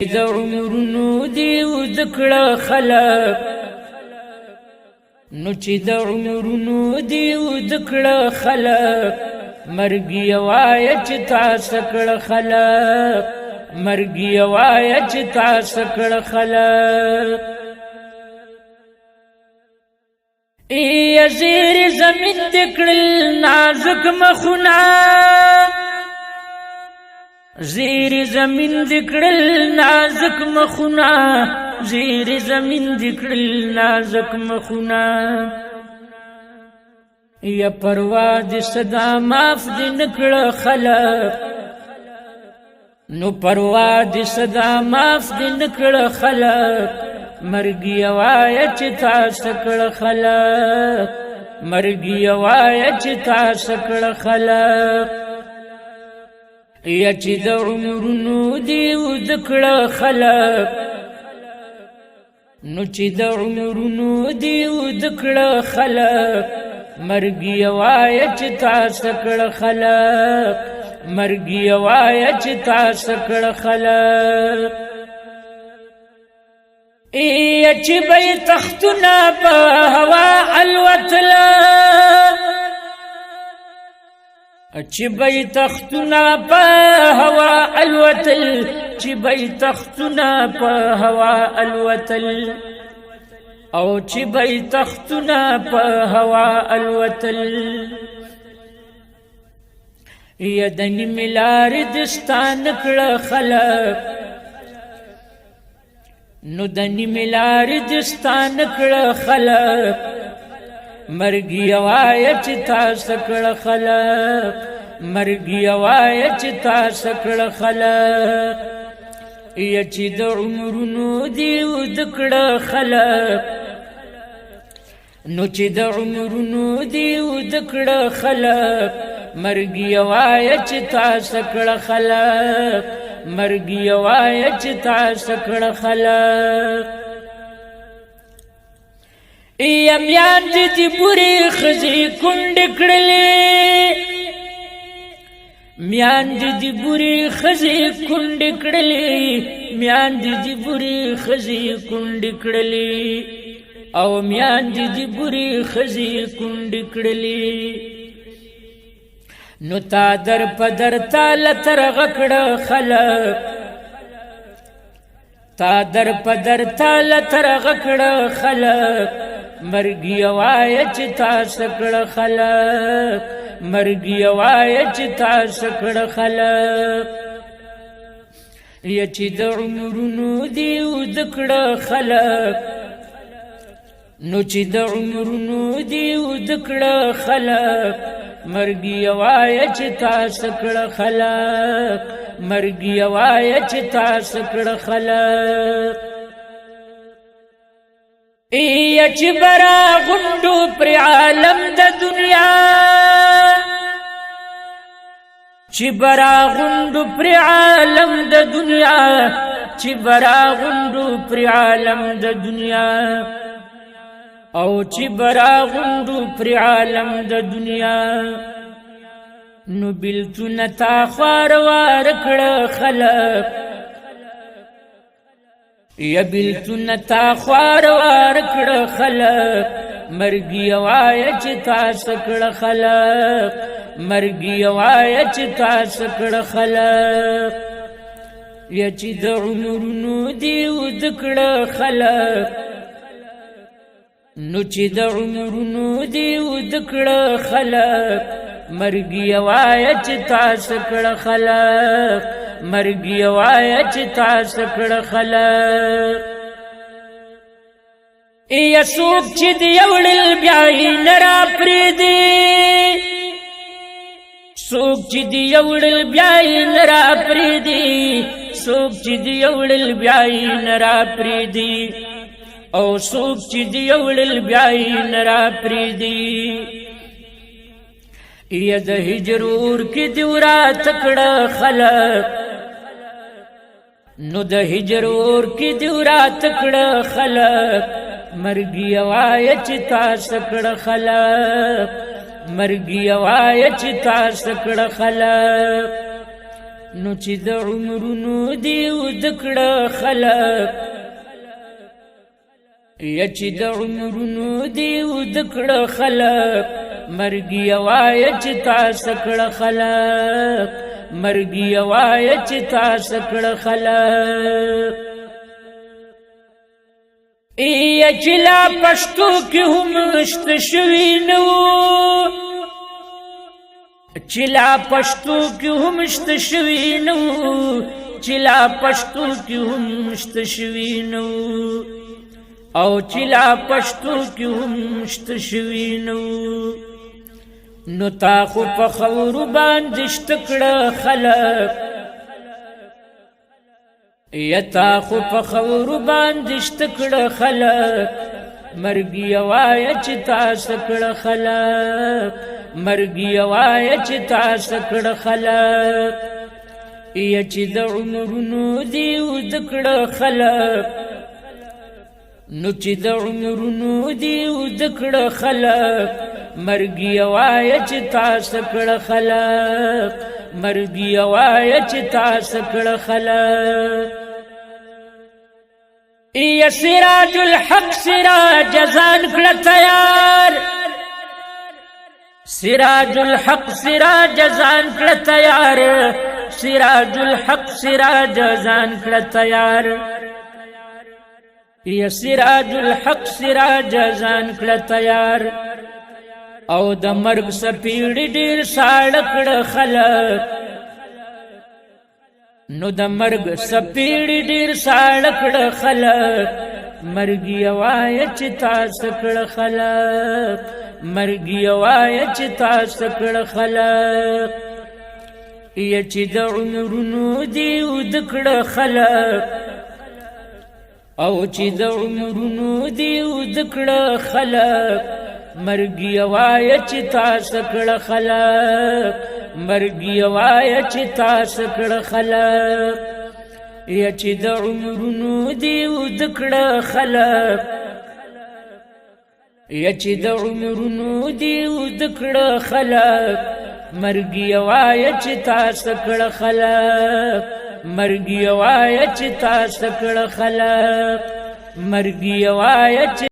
د عمرونو دی ذکړه خلق نو چې د عمرونو دی ذکړه خلق مرګي وای چې تاسو کړه خلق مرګي وای چې تاسو کړه خلق ای زیر زمین دکړل نازک مخونه زیر زمین دکړل نازک مخونه زیر زمین دکړل نازک مخونه یا پروا د صدا معاف د نکړه خلق نو پروا د صدا معاف د نکړه خلق مرګي وای چې تاسو کړه خلق مرګي وای چې تاسو کړه خلق یا چې د عمرونو دی ذکړه خلق نو چې د عمرونو دی ذکړه خلق مرګي وای چې تاسو کړه خلق مرګي وای چې تاسو کړه خلق ای چې به تختونه په هوا الوتلا چې به تختونه په هوا الوتل چې به تختونه په هوا الوتل او چې به تختونه په هوا الوتل یدنی ملار دستان کړه خلق نو دنی ملار دستان کړه خلق مرګي وای چې تاسو کړه خلق مرګي وای چې تاسو کړه خلق یا چې د عمرونو دی ذکړه خلق نو چې د عمرونو دی ذکړه خلق مرګي وای چې تاسو کړه خلق مرګي وای چې تاسو کړه خلق میان دې پوری خزي کونډ کړلې میان دې پوری خزي کونډ کړلې میان دې پوری خزي کونډ کړلې او میان دې پوری خزي کونډ کړلې نو تا در پدر تال تر غکړه خلق تا در پدر تال تر غکړه خلق مرګي وای چې تاسو کړه خلق مرګي وای چې تاسو کړه خلق یا چې د عمرونو دی ذکړه خلق نو چې د عمرونو دی ذکړه خلق مرګي وای چې تاسو کړه خلق مرګي وای چې تاسو کړه خلق ای چې برا غندو پر عالم د دنیا چې برا غندو پر عالم د دنیا چې برا غندو پر عالم د دنیا او چې برا غندو پر عالم د دنیا نو بلتون تا خوار وار کړه خلق یا بلتون تا خوار وار کړه خلق مرګي وای چې تاسو کړه خلق مرګي وای چې تاسو کړه خلق یا چې د عمرونو دی ذکړه خلق نو چې د عمرونو دی ذکړه خلق مرګي وای چې تاسو کړه خلق مرګي وای چې تاسو کړه خلق ای څوک چې دی وړل بیا نرا پریدي څوک چې دی وړل بیا نرا پریدي څوک چې دی وړل بیا نرا پریدي او څوک چې دی وړل بیا نرا پریدي ای د هجرور کې دی ورات کړه خلق نو د هجرور کې دی ورات کړه خلق مرګي وای چې تاسو کړه خلق مرګي وای چې تاسو کړه خلق نو چې د عمرونو دی ودکړه خلق یا چې د عمرونو دی ودکړه خلق مرګي وای چې تاسو کړه خلق مرګي وای چې تاسو کړه خلق ای چې لا پښتو کې هم مشت شوي نو چې لا پښتو کې هم مشت شوي نو چې لا پښتو کې هم مشت شوي نو او چې لا پښتو کې هم مشت شوي نو نو تا خو په خاورو باندې شته کړه خلق یا تا خو په خاورو باندې شته کړه خلق مرګي وای چې تاسو کړه خلق مرګي وای چې تاسو کړه خلق یا چې د عمرونو دی ودکړه خلق نو چې د عمرونو دی ودکړه خلق مرګي وای چې تاسو کړه خلق مرګي وای چې تاسو کړه خلق ای سراج الحق سراج ځان کړه تیار سراج الحق سراج ځان کړه تیار سراج الحق سراج ځان کړه تیار ای سراج الحق سراج ځان کړه تیار او د مرګ سپیړې ډېر ساړه کړه خلق نو د مرګ سپیړې ډېر ساړه کړه خلق مرګي وای چې تاسو کړه خلق مرګي وای چې تاسو کړه خلق یا چې د عمرونو دی ودکړه خلق او چې د عمرونو دی ودکړه خلق مرګي وای چې تاسو کړه خلق مرګي وای چې تاسو کړه خلق یا چې د عمرونو دی ودکړه خلق یا چې د عمرونو دی ودکړه خلق مرګي وای چې تاسو کړه خلق مرګي وای چې تاسو کړه خلق مرګي وای چې